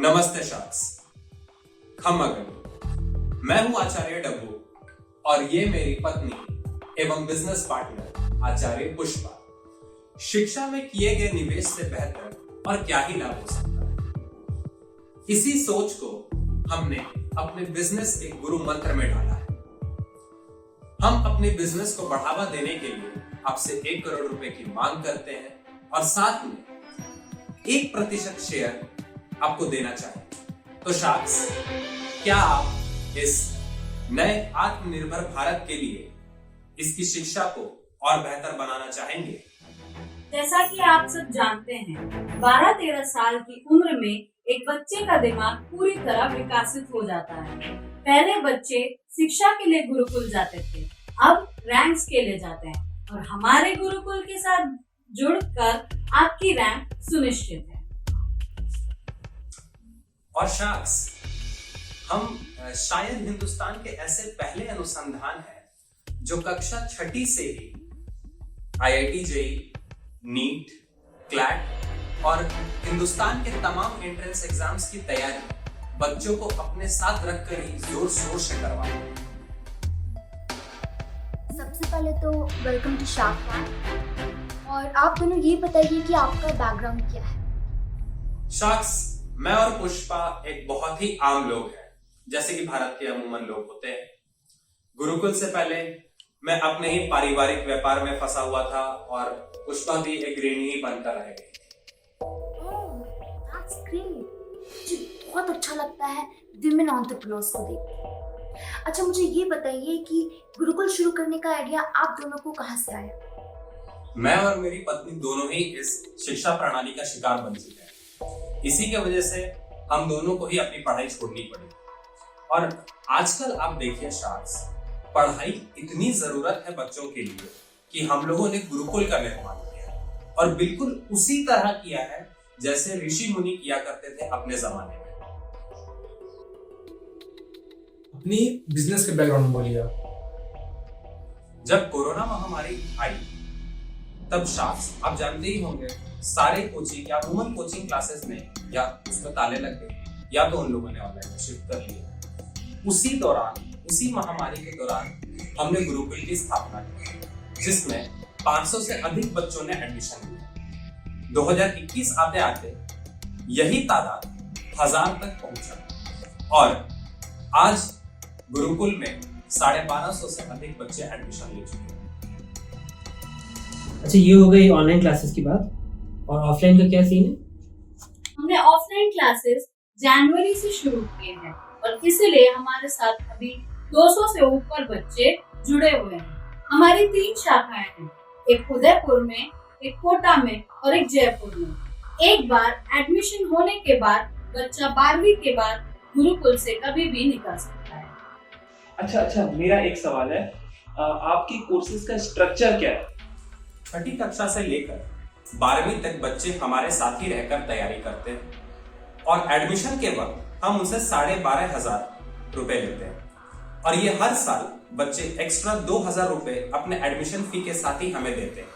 नमस्ते शाक्स, खम्मा गणी। मैं हूं आचार्य डब्बू और ये मेरी पत्नी एवं बिजनेस पार्टनर आचार्य पुष्पा। शिक्षा में किए गए निवेश से बेहतर और क्या ही लाभ हो सकता है। इसी सोच को हमने अपने बिजनेस के गुरु मंत्र में डाला है। हम अपने बिजनेस को बढ़ावा देने के लिए आपसे 1 करोड़ रुपए की मांग करते हैं और साथ में 1% शेयर आपको देना चाहें। तो शाक्स, क्या आप इस नए आत्मनिर्भर भारत के लिए इसकी शिक्षा को और बेहतर बनाना चाहेंगे? जैसा कि आप सब जानते हैं, 12-13 साल की उम्र में एक बच्चे का दिमाग पूरी तरह विकसित हो जाता है। पहले बच्चे शिक्षा के लिए गुरुकुल जाते थे, अब रैंक्स के लिए जाते हैं और हमारे गुरुकुल के साथ जुड़कर आपकी रैंक सुनिश्चित है। और शाक्स, हम शायद हिंदुस्तान के ऐसे पहले अनुसंधान हैं जो कक्षा 6ठी से ही IIT JEE, नीट, क्लैट और हिंदुस्तान के तमाम एंट्रेंस एग्जाम्स की तैयारी बच्चों को अपने साथ रखकर ही जोर शोर से करवाते हैं। सबसे पहले तो वेलकम टू शार्क टैंक। और आप दोनों ये बताइए कि आपका बैकग्राउंड क्या है? शाक्स, मैं और पुष्पा एक बहुत ही आम लोग हैं, जैसे कि भारत के अमूमन लोग होते हैं। गुरुकुल से पहले मैं अपने ही पारिवारिक व्यापार में फंसा हुआ था और पुष्पा भी एक गृहिणी ही बनकर रह गई। That's great. मुझे बहुत अच्छा लगता है विमेन एंटरप्रेन्योर्स को देख। अच्छा, मुझे ये बताइए कि गुरुकुल शुरू करने का आइडिया आप दोनों को कहाँ से आया? मैं और मेरी पत्नी दोनों ही इस शिक्षा प्रणाली का शिकार बन चुके हैं। इसी के वजह से हम दोनों को ही अपनी पढ़ाई छोड़नी पड़ी। और आजकल आप देखिए शाक्स, पढ़ाई इतनी जरूरत है बच्चों के लिए कि हम लोगों ने गुरुकुल का निर्माण किया है और बिल्कुल उसी तरह किया है जैसे ऋषि मुनि किया करते थे अपने जमाने में। अपनी बिजनेस के बैकग्राउंड में बोलिए। जब कोरोना महामारी आई तब शाक्स, आप जानते ही होंगे, सारे कोचिंग या अमूमन कोचिंग क्लासेस में या उसमें ताले लग गए या तो उन लोगों ने ऑनलाइन में शिफ्ट कर लिया। उसी महामारी के दौरान हमने गुरुकुल की स्थापना की, जिसमें 500 से अधिक बच्चों ने एडमिशन लिया। 2021 आते आते यही तादाद 1000 तक पहुंचा और आज गुरुकुल में 1250 से अधिक बच्चे एडमिशन ले चुके हैं। अच्छा, ये हो गई ऑनलाइन क्लासेस की बात, और ऑफलाइन का क्या सीन है? हमने ऑफलाइन क्लासेस जनवरी से शुरू किए हैं और इसीलिए हमारे साथ अभी 200 से ऊपर बच्चे जुड़े हुए हैं। हमारी 3 शाखाएं हैं, एक उदयपुर में, एक कोटा में और एक जयपुर में। एक बार एडमिशन होने के बाद बच्चा 12वीं के बाद गुरुकुल से कभी भी निकल सकता है। अच्छा, मेरा एक सवाल है, आपकी कोर्सेज का स्ट्रक्चर क्या है? 6ठी कक्षा से लेकर 12वीं तक बच्चे हमारे साथ ही रहकर तैयारी करते हैं और एडमिशन के वक्त हम उनसे 12,500 रुपए लेते हैं और ये हर साल बच्चे एक्स्ट्रा 2,000 रुपए अपने एडमिशन फी के साथ ही हमें देते हैं।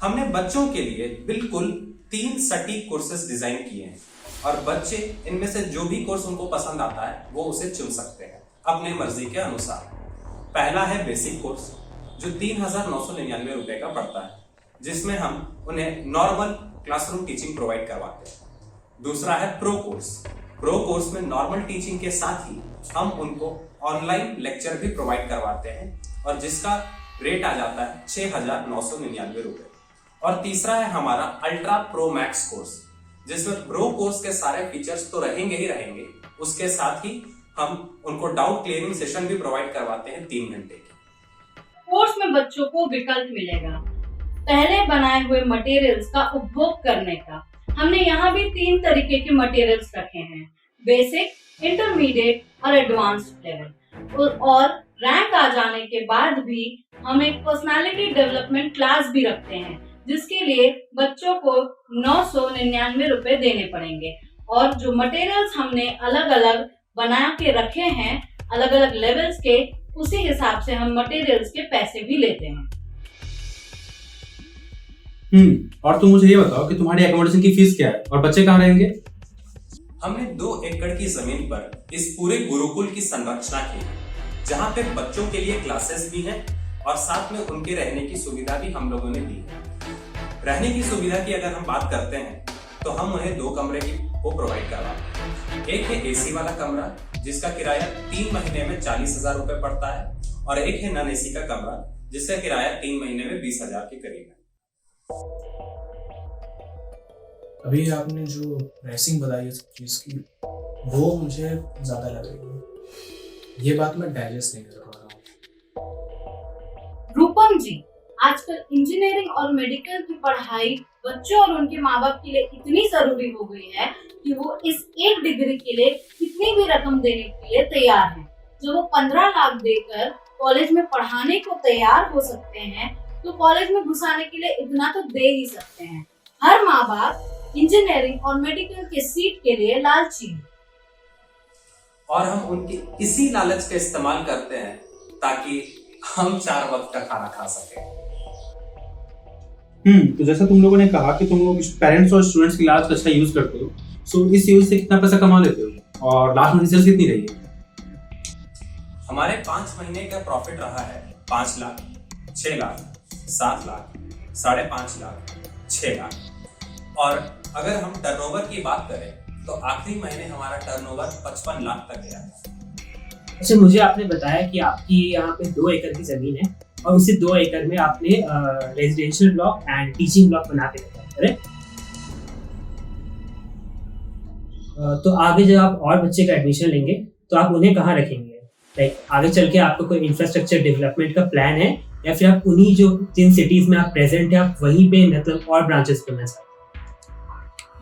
हमने बच्चों के लिए बिल्कुल 3 सटीक कोर्सेज डिजाइन किए हैं और बच्चे इनमें से जो भी कोर्स उनको पसंद आता है वो उसे चुन सकते हैं अपनी मर्जी के अनुसार। पहला है बेसिक कोर्स, जो 3,999 रुपए का पड़ता है, जिसमें हम उन्हें नॉर्मल क्लासरूम टीचिंग प्रोवाइड करवाते हैं। दूसरा है प्रो कोर्स। प्रो कोर्स में नॉर्मल टीचिंग के साथ ही हम उनको ऑनलाइन लेक्चर भी प्रोवाइड करवाते हैं और जिसका रेट आ जाता है 6,999 रुपए। और तीसरा है हमारा अल्ट्रा प्रो मैक्स कोर्स, जिसमें प्रो कोर्स के सारे फीचर्स तो रहेंगे ही रहेंगे, उसके साथ ही हम उनको डाउट क्लियरिंग सेशन भी प्रोवाइड करवाते हैं 3 घंटे की। कोर्स में बच्चों को विकल्प मिलेगा पहले बनाए हुए मटेरियल्स का उपभोग करने का। हमने यहाँ भी 3 तरीके के मटेरियल्स रखे हैं, बेसिक, इंटरमीडिएट और एडवांस्ड लेवल। और रैंक आ जाने के बाद भी हम एक पर्सनालिटी डेवलपमेंट क्लास भी रखते हैं, जिसके लिए बच्चों को 999 रुपए देने पड़ेंगे। और जो मटेरियल्स हमने अलग अलग बना के रखे हैं अलग अलग लेवल्स के, उसी हिसाब से हम मटेरियल्स के पैसे भी लेते हैं। और तुम मुझे ये बताओ कि तुम्हारी एकोमोडेशन की फीस क्या है और बच्चे कहाँ रहेंगे? हमने 2 एकड़ की जमीन पर इस पूरे गुरुकुल की संरचना की है, जहाँ पे बच्चों के लिए क्लासेस भी हैं और साथ में उनके रहने की सुविधा भी हम लोगों ने दी है। रहने की सुविधा की अगर हम बात करते हैं तो हम उन्हें 2 कमरे को प्रोवाइड करवाते हैं। एक है एसी वाला कमरा जिसका किराया 3 महीने में 40,000 रुपए पड़ता है, और एक है नॉन एसी का कमरा जिसका किराया 3 महीने में 20,000 के करीब है। अभी आपने जो प्राइसिंग बताई है चीज की, वो मुझे ज्यादा लग रही है। ये बात मैं डाइजेस्ट नहीं कर पा रहा हूँ। रूपम जी, आजकल इंजीनियरिंग और मेडिकल की पढ़ाई बच्चों और उनके माँ बाप के लिए इतनी जरूरी हो गई है कि वो इस एक डिग्री के लिए कितनी भी रकम देने के लिए तैयार हैं। जब वो 15 लाख देकर कॉलेज में पढ़ाने को तैयार हो सकते हैं, तो कॉलेज में घुसाने के लिए इतना तो दे ही सकते हैं। हर माँ बाप इंजीनियरिंग और मेडिकल के सीट के लिए लालची है, और हम उनके इसी लालच का इस्तेमाल करते हैं ताकि हम 4 वक्त का खाना खा सकें। तो जैसा तुम लोगों ने कहा कि तुम लोग पेरेंट्स और स्टूडेंट्स की लालच का अच्छा यूज करते हो, सो इस यूज से कितना पैसा कमा लेते हो और लास्ट में रिजल्ट कितनी रही है? हमारे 5 महीने का प्रॉफिट रहा है 5 लाख, 6 लाख, 7 लाख, 5.5 लाख, 6 लाख। और अगर हम टर्नओवर की बात करें तो आखिरी महीने हमारा टर्नओवर 55 लाख तक गया था। अच्छा, मुझे आपने बताया कि आपकी यहाँ पे 2 एकड़ की जमीन है और उसी 2 एकड़ में आपने residential block and teaching block बना के रखा है, करेक्ट? तो आगे जब आप और बच्चे का एडमिशन लेंगे तो आप उन्हें कहाँ रखेंगे? लाइक आगे चल के आपका कोई इंफ्रास्ट्रक्चर डेवलपमेंट का प्लान है, या फिर आप उन्हीं जो 3 सिटीज में आप प्रेजेंट है आप वहीं पे मतलब और ब्रांचेस खोलना चाहते हैं?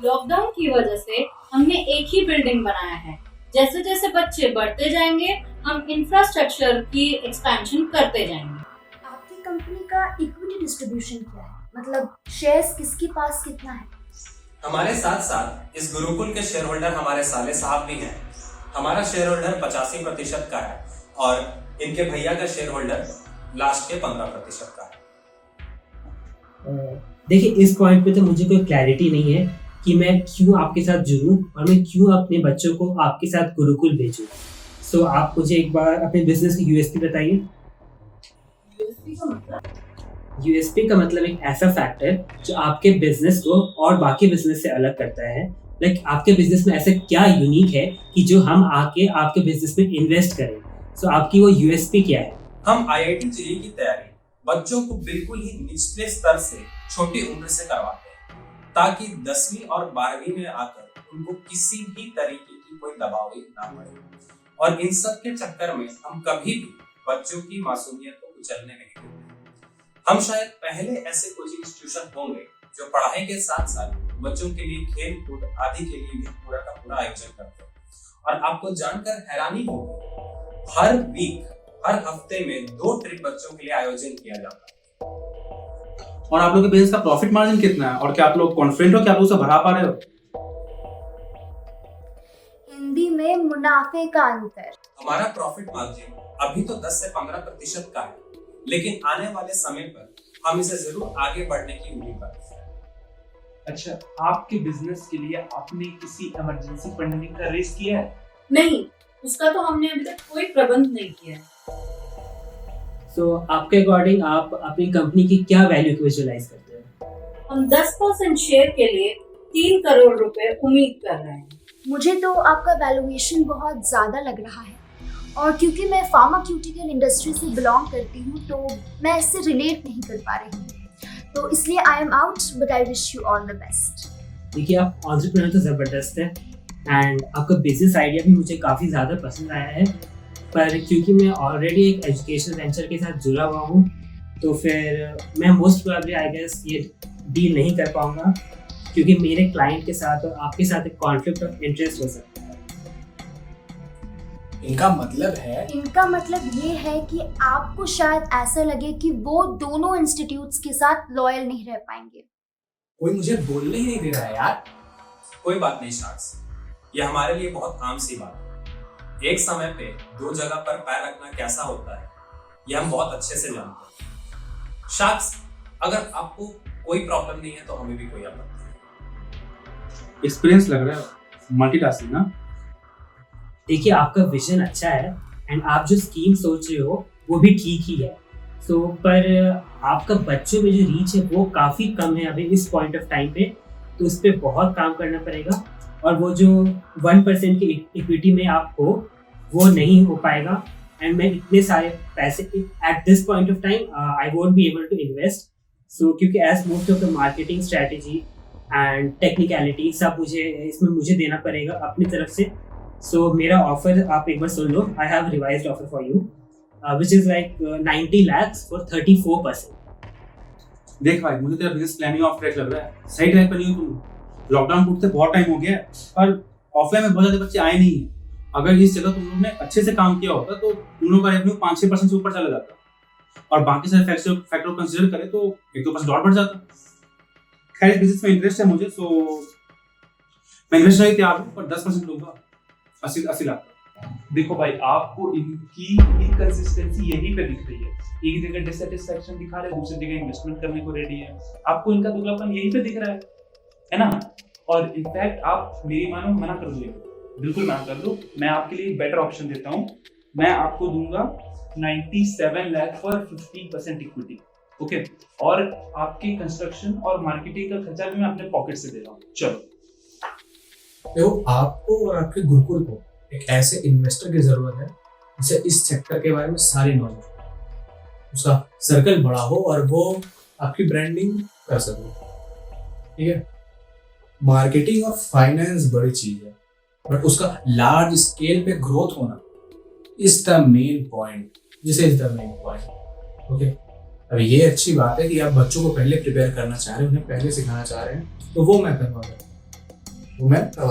लॉकडाउन की वजह से हमने एक ही बिल्डिंग बनाया है। जैसे जैसे बच्चे बढ़ते जाएंगे, हम इंफ्रास्ट्रक्चर की एक्सपेंशन करते जाएंगे। आपकी कंपनी का इक्विटी डिस्ट्रीब्यूशन क्या है? मतलब शेयर्स किसके पास कितना है? हमारे साथ साथ इस गुरुकुल के शेयर होल्डर हमारे साले साहब भी हैं। हमारा शेयर होल्डर 85% का है और इनके भैया का शेयर होल्डर लास्ट के 15% का है। देखिए, इस पॉइंट पे तो मुझे कोई क्लैरिटी नहीं है कि मैं क्यों आपके साथ जुड़ूं और मैं क्यों अपने बच्चों को आपके साथ गुरुकुल भेजूं। सो आप मुझे एक बार अपने बिजनेस की यूएसपी बताइए। यूएसपी का मतलब एक ऐसा फैक्टर जो आपके बिजनेस को और बाकी बिजनेस से अलग करता है। लाइक आपके बिजनेस में ऐसा क्या यूनिक है कि जो हम आके आपके बिजनेस में इन्वेस्ट करें। सो आपकी वो यूएसपी क्या है? हम आईआईटी जेईई की तैयारी बच्चों को बिल्कुल ही निचले स्तर से छोटी उम्र से करवाते हैं, ताकि 10वीं और 12वीं में आकर उनको किसी भी तरीके की कोई दबाव ना पड़े। और इन सब के चक्कर में हम कभी भी बच्चों की मासूमियत को कुचलने नहीं देते। हम शायद पहले ऐसे कोचिंग इंस्टीट्यूशन होंगे जो पढ़ाई के साथ साथ बच्चों के लिए खेल कूद आदि के लिए भी पूरा का पूरा आयोजन करते हैं। और आपको जानकर हैरानी होगी, हर वीक हर हफ्ते में 2 ट्रिप बच्चों के लिए आयोजन किया जाता है। और आप लोग के बिजनेस का प्रॉफिट मार्जिन कितना है और क्या आप लोग कॉन्फिडेंट हो कि आप लोग उसे बढ़ा पा रहे हो? हिंदी में मुनाफे का अंतर। हमारा प्रॉफिट मार्जिन अभी तो 10 से 15% का है, लेकिन आने वाले समय पर हम इसे जरूर आगे बढ़ने की उम्मीद करते हैं। अच्छा, आपके बिजनेस के लिए आपने किसी इमरजेंसी फंडिंग का रेस किया है? नहीं, उसका तो हमने अभी तक कोई प्रबंध नहीं किया है। सो आपके अकॉर्डिंग आप अपनी कंपनी की क्या वैल्यू को विजुअलाइज करते हैं? हम 10% शेयर के लिए 3 करोड़ रुपए उम्मीद कर रहे हैं। मुझे तो आपका वैल्यूएशन बहुत ज़्यादा लग रहा है, और क्योंकि मैं फार्मास्यूटिकल इंडस्ट्री से बिलोंग करती हूँ तो मैं इससे रिलेट नहीं कर पा रही हूँ, तो इसलिए I am out, but I wish you all the best. देखिए, आप एंटरप्रेन्योर तो ज़बरदस्त है एंड आपका बिजनेस आइडिया भी मुझे काफ़ी ज़्यादा पसंद आया है, पर क्योंकि मैं ऑलरेडी एक एजुकेशन वेंचर के साथ जुड़ा हुआ हूँ तो फिर मैं मोस्ट प्रोबेबली आई गेस ये डील नहीं कर पाऊँगा, क्योंकि मेरे क्लाइंट के साथ और आपके साथ एक कॉन्फ्लिक्ट ऑफ इंटरेस्ट हो सकता है। इनका मतलब ये है कि आपको शायद ऐसा लगे कि वो दोनों इंस्टीट्यूट्स के साथ लॉयल नहीं रह पाएंगे। कोई मुझे बोलने ही नहीं दे रहा है यार। कोई बात नहीं शार्क्स, ये हमारे लिए बहुत आम सी बात है। एक समय पे 2 जगह पर पैर रखना कैसा होता है ये हम बहुत अच्छे से जानते हैं। शार्क्स, अगर आपको कोई प्रॉब्लम नहीं है तो हमें भी कोई आपत्ति नहीं। एक्सपीरियंस लग रहा है। मल्टीटास्किंग ना। देखिए आपका विजन अच्छा है एंड आप जो स्कीम सोच रहे हो वो भी ठीक ही है। सो पर आपका बच्चों में जो रीच है वो काफ़ी कम है अभी इस पॉइंट ऑफ टाइम पे, तो उस पर बहुत काम करना पड़ेगा। और वो जो 1% की इक्विटी में आप हो वो नहीं हो पाएगा। एंड मैं इतने सारे पैसे at this point of time I won't be able to invest. So क्योंकि as most of the marketing strategy and technicality सब मुझे देना पड़ेगा अपनी तरफ से। सो मेरा ऑफर आप एक बार सुन लो। I have revised offer for you which is like 90 lakhs for 34%। देख भाई, मुझे तेरा बिजनेस प्लानिंग ऑफ ट्रैक लग रहा है, सही ट्रैक पर नहीं हो तुम। लॉकडाउन टूटते बहुत टाइम हो गया है, पर ऑफलाइन में बहुत ज्यादा बच्चे आए नहीं है। अगर इस जगह तुम लोगों ने अच्छे से काम किया होता तो तुम लोगों का रेवेन्यू 5-6% से ऊपर चला जाता, और बाकी सारे फैक्टर कंसीडर करें तो 1-2% और बढ़ जाता। खैर इस बिजनेस में इंटरेस्ट है मुझे, सो मैं इन्वेस्ट नहीं तैयार हूँ, पर 10% लूंगा, 80 लाख का। देखो भाई, आपको इनकी इनकंसिस्टेंसी यहीं पे दिख रही है। एक जगह डिससैटिस्फैक्शन दिखा रहे हैं, दूसरी जगह इन्वेस्टमेंट करने को रेडी है। आपको इनका दुगलापन यहीं पे दिख रहा है ना। और इनफैक्ट आप मेरी मानो मना कर दो, बिल्कुल मना कर दो। मैं आपके लिए एक बेटर ऑप्शन देता हूँ। मैं आपको दूंगा 97 लाख फॉर 15% इक्विटी, ओके। और आपके कंस्ट्रक्शन और मार्केटिंग का खर्चा भी मैं अपने पॉकेट से दे रहा हूँ। चलो। देखो, आपको और आपके गुरुकुल को एक ऐसे इन्वेस्टर की जरूरत है जिसे इस सेक्टर के बारे में सारी नॉलेज हो, उसका सर्कल बड़ा हो और वो आपकी ब्रांडिंग कर सके। ठीक है, मार्केटिंग और फाइनेंस बड़ी चीज है, बट उसका लार्ज स्केल पे ग्रोथ होना is the main point. This is the main point, okay. अब ये अच्छी बात है कि आप बच्चों को पहले प्रिपेयर करना चाह रहे हैं, उन्हें पहले सिखाना चाह रहे हैं, तो वो मैं करवा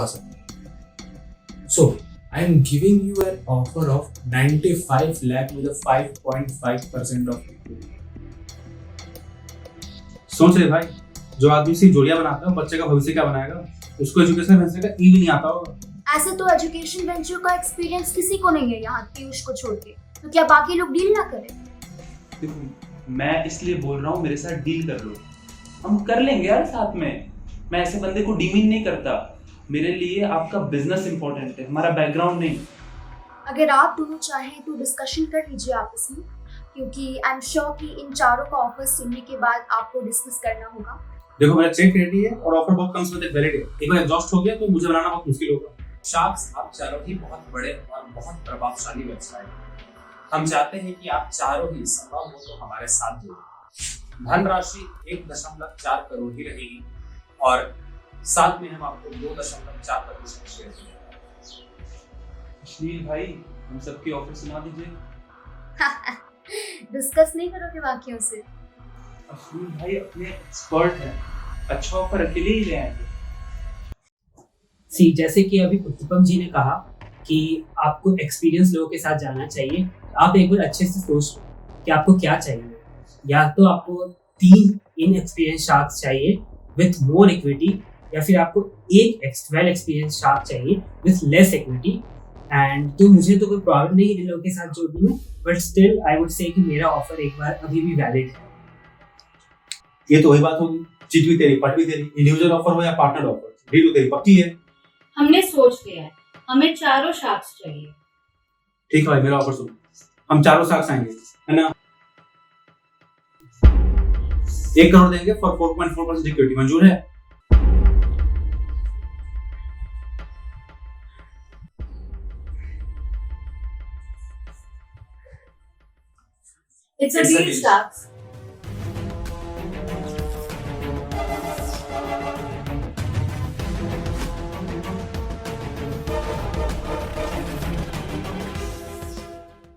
सकता हूँ। सो I am giving you an offer of 95 lakh with a 5.5% of equity. सोच रहे भाई, जो आदमी सिर्फ जोड़ियां बनाता है बच्चे का भविष्य क्या बनाएगा, उसको एजुकेशन वेंचर का ई भी नहीं आता होगा। ऐसे तो एजुकेशन वेंचर का एक्सपीरियंस किसी को नहीं है यहाँ पीयूष को छोड़ के, तो क्या बाकी लोग डील ना करें? देखो, मैं इसलिए बोल रहा हूँ मेरे साथ डील कर लो, हम कर लेंगे यार साथ में। मैं ऐसे बंदे को डीमीन नहीं करता। मेरे लिए आपका बिजनेस इंपॉर्टेंट है, हमारा बैकग्राउंड नहीं। अगर आप दोनों चाहें तो डिस्कशन कर लीजिए आपस में, क्योंकि आई एम श्योर कि इन चारों का ऑफर सुनने के बाद आपको डिस्कस करना होगा। देखो, मेरा चेक रेडी है और ऑफर बहुत कम समय तक वैलिड है। एक बार एग्जॉस्ट हो गया तो मुझे बनाना बहुत मुश्किल होगा। शार्क्स, आप चारों ही बहुत बड़े और बहुत प्रभावशाली व्यवसाय हैं। हम चाहते हैं कि आप चारों ही संभव हो तो हमारे साथ जुड़ें। धनराशि 1.4 करोड़ ही रहेगी और साथ में हम आपको 2.4% शेयर देंगे। अश्लील भाई, हम सबके ऑफर सुना दीजिए। डिस्कस नहीं करोगे बाकियों से? अश्लील भाई अपने एक्सपर्ट हैं, अच्छा ऑफर अकेले ही ले आएंगे। जैसे कि अभी उत्तपम जी ने कहा कि आपको एक्सपीरियंस लोगों के साथ जाना चाहिए। आप एक बार अच्छे से सोच लो कि आपको क्या चाहिए। या तो आपको 3 इनएक्सपीरियंस शार्क्स चाहिए विथ मोर इक्विटी, या फिर आपको एक वेल एक्सपीरियंस शार्क चाहिए विथ लेस इक्विटी। एंड तो मुझे तो कोई प्रॉब्लम नहीं है इन लोगों के साथ जोड़ने में, but still I would say कि मेरा ऑफर एक बार अभी भी वैलिड है। ये तो वही बात होगी, चीट भी तेरी, पट भी तेरी। इंडिविजुअल ऑफर हो या पार्टनर ऑफर, डील तो तेरी पक्की है। हमने सोच लिया है, हमें चारों शार्क्स चाहिए। ठीक है भाई, मेरा ऑफर सुनो, हम चारों शार्क्स आएंगे, है ना। 1 करोड़ देंगे फॉर 4.4% इक्विटी, मंजूर है? It's a deal, Starks.